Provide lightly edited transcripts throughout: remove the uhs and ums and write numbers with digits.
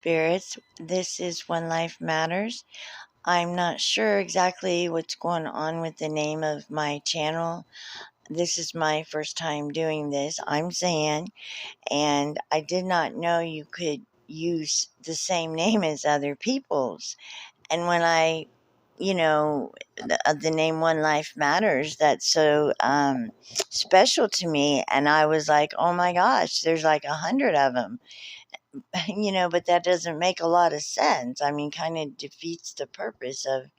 spirits. This is One Life Matters. I'm not sure exactly what's going on with the name of my channel. This is my first time doing this. I'm Zan, and I did not know you could use the same name as other people's. And when the name One Life Matters, that's so special to me. And I was like, oh my gosh, there's like 100 of them. But that doesn't make a lot of sense. I mean, kind of defeats the purpose of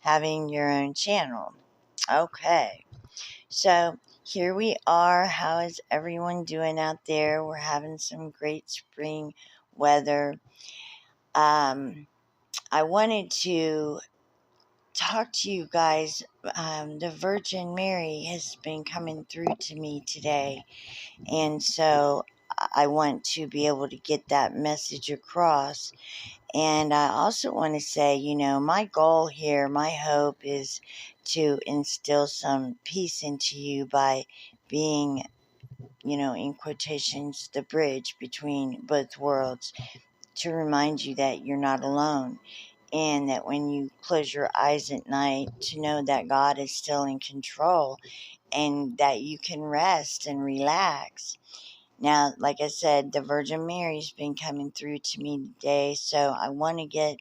having your own channel. Okay, so here we are. How is everyone doing out there? We're having some great spring weather. I wanted to talk to you guys. The Virgin Mary has been coming through to me today, and so I want to be able to get that message across. And I also want to say, my goal here, my hope is to instill some peace into you by being, in quotations, the bridge between both worlds, to remind you that you're not alone. And that when you close your eyes at night, to know that God is still in control and that you can rest and relax. Now, like I said, the Virgin Mary's been coming through to me today, so I want to get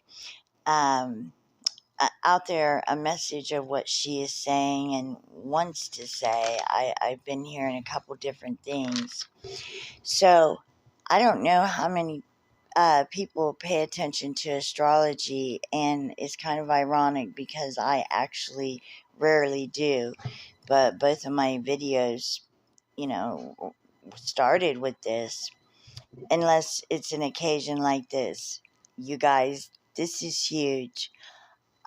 out there a message of what she is saying and wants to say. I've been hearing a couple different things. So, I don't know how many people pay attention to astrology, and it's kind of ironic because I actually rarely do, but both of my videos, started with this, unless it's an occasion like this. You guys, this is huge.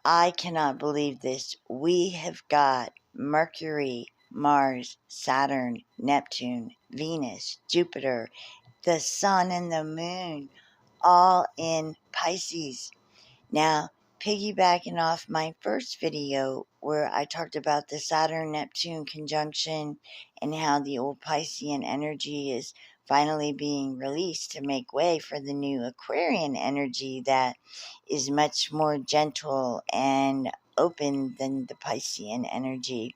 I cannot believe this. We have got Mercury, Mars, Saturn, Neptune, Venus, Jupiter, the sun and the moon, all in Pisces. Now, piggybacking off my first video where I talked about the Saturn-Neptune conjunction and how the old Piscean energy is finally being released to make way for the new Aquarian energy that is much more gentle and open than the Piscean energy.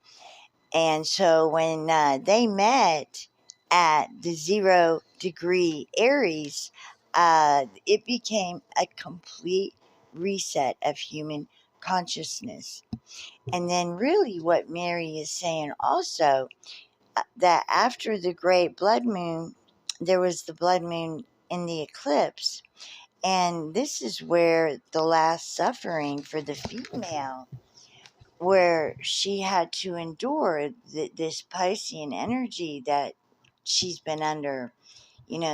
And so when they met at the 0 degree Aries, it became a complete reset of human consciousness. And then really what Mary is saying also, that after the great blood moon, there was the blood moon in the eclipse. And this is where the last suffering for the female, where she had to endure this Piscean energy that she's been under,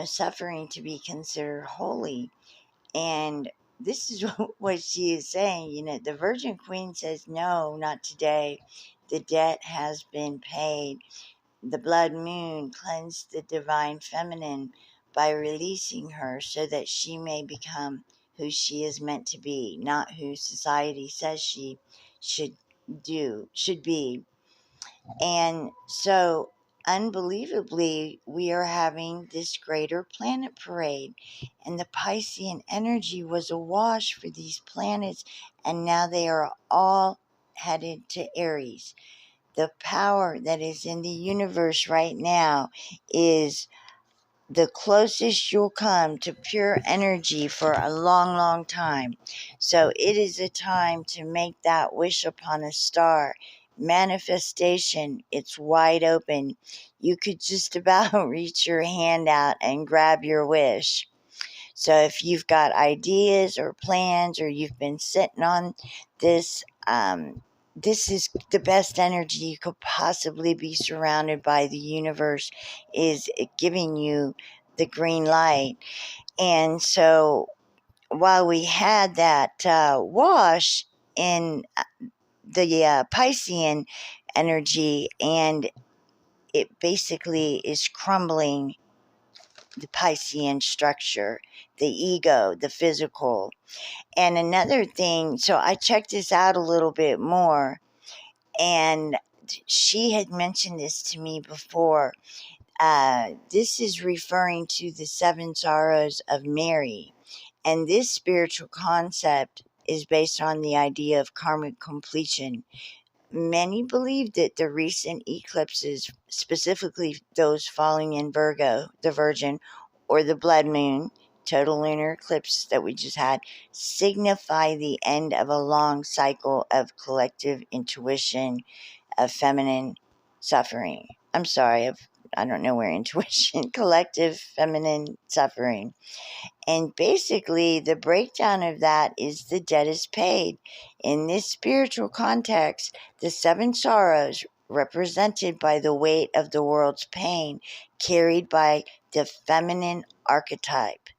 suffering to be considered holy. And this is what she is saying. The Virgin Queen says, no, not today. The debt has been paid. The blood moon cleansed the Divine Feminine by releasing her so that she may become who she is meant to be, not who society says she should be. And so, unbelievably, we are having this greater planet parade, and the Piscean energy was awash for these planets, and now they are all headed to Aries. The power that is in the universe right now is the closest you'll come to pure energy for a long, long time. So it is a time to make that wish upon a star. Manifestation, it's wide open. You could just about reach your hand out and grab your wish. So if you've got ideas or plans, or you've been sitting on this, this is the best energy you could possibly be surrounded by. The universe is giving you the green light. And so while we had that wash in the Piscean energy, and it basically is crumbling the Piscean structure, the ego, the physical. And another thing, so I checked this out a little bit more, and she had mentioned this to me before. This is referring to the seven sorrows of Mary. And this spiritual concept is based on the idea of karmic completion. Many believe that the recent eclipses, specifically those falling in Virgo, the Virgin, or the blood moon, total lunar eclipse that we just had, signify the end of a long cycle of collective intuition of feminine suffering. I'm sorry, I don't know where intuition, collective feminine suffering. And basically, the breakdown of that is the debt is paid. In this spiritual context, the seven sorrows, represented by the weight of the world's pain, carried by the feminine archetype.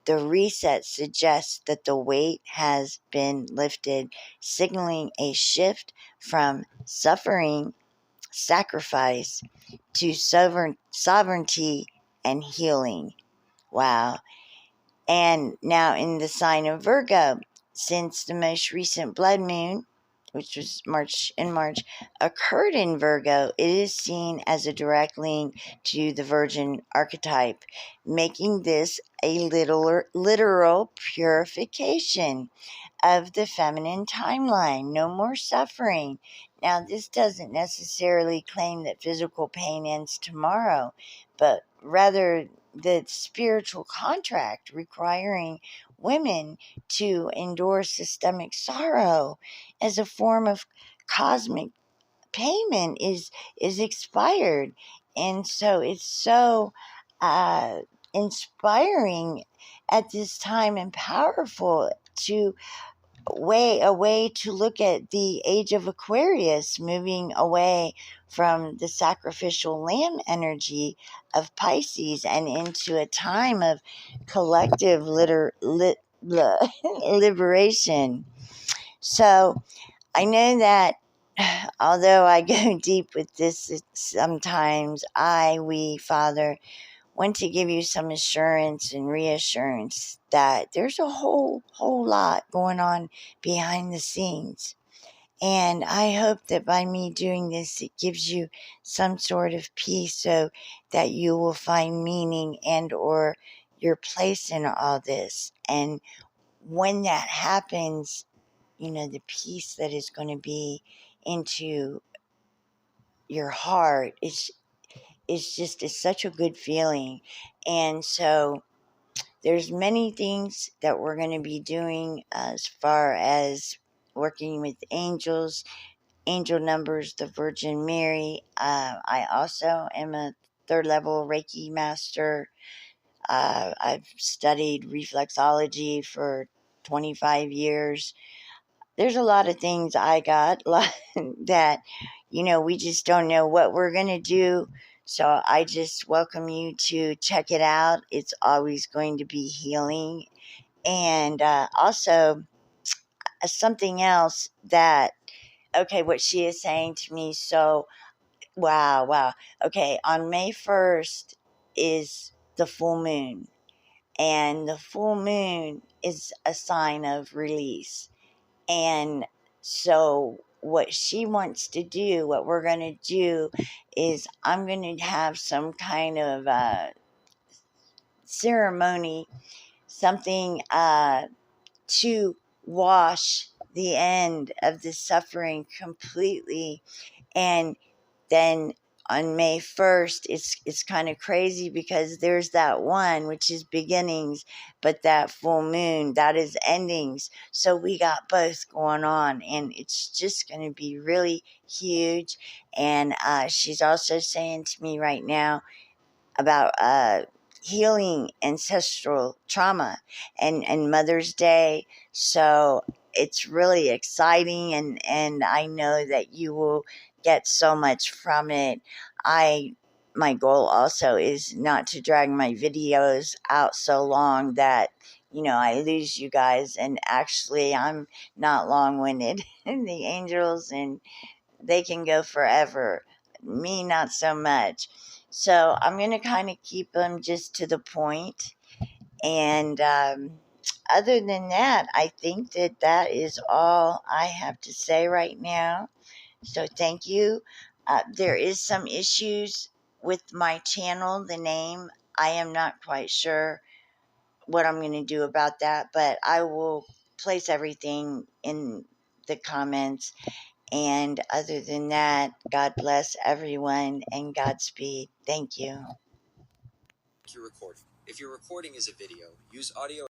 The reset suggests that the weight has been lifted, signaling a shift from suffering, sacrifice, to sovereignty and healing. Wow. And now in the sign of Virgo, since the most recent blood moon, which was March, occurred in Virgo, it is seen as a direct link to the Virgin archetype, making this a literal purification of the feminine timeline. No more suffering. Now, this doesn't necessarily claim that physical pain ends tomorrow, but rather the spiritual contract requiring women to endure systemic sorrow as a form of cosmic payment is expired. And so it's so inspiring at this time and powerful to a way to look at the age of Aquarius, moving away from the sacrificial lamb energy of Pisces and into a time of collective liberation. So I know that although I go deep with this, sometimes we, Father, want to give you some assurance and reassurance that there's a whole lot going on behind the scenes. And I hope that by me doing this, it gives you some sort of peace so that you will find meaning and or your place in all this. And when that happens, the peace that is going to be into your heart is such a good feeling. And so there's many things that we're going to be doing as far as working with angels, angel numbers, the Virgin Mary. I also am a third level Reiki master. I've studied reflexology for 25 years. There's a lot of things I got that, we just don't know what we're going to do. So I just welcome you to check it out. It's always going to be healing. And also, something else that, okay, what she is saying to me. So, wow. Okay, on May 1st is the full moon. And the full moon is a sign of release. And so what she wants to do, what we're going to do is I'm going to have some kind of ceremony, something to wash the end of the suffering completely. And then on May 1st, it's kind of crazy because there's that one, which is beginnings, but that full moon, that is endings. So we got both going on, and it's just going to be really huge. And she's also saying to me right now about healing ancestral trauma and Mother's Day. So it's really exciting, and I know that you will get so much from it. My goal also is not to drag my videos out so long that I lose you guys. And actually, I'm not long-winded. The angels, and they can go forever. Me, not so much. So I'm going to kind of keep them just to the point. And other than that, I think that is all I have to say right now. So thank you. There is some issues with my channel, the name, I am not quite sure what I'm going to do about that, but I will place everything in the comments. And other than that, God bless everyone and Godspeed. Thank you. If your recording is a video, use audio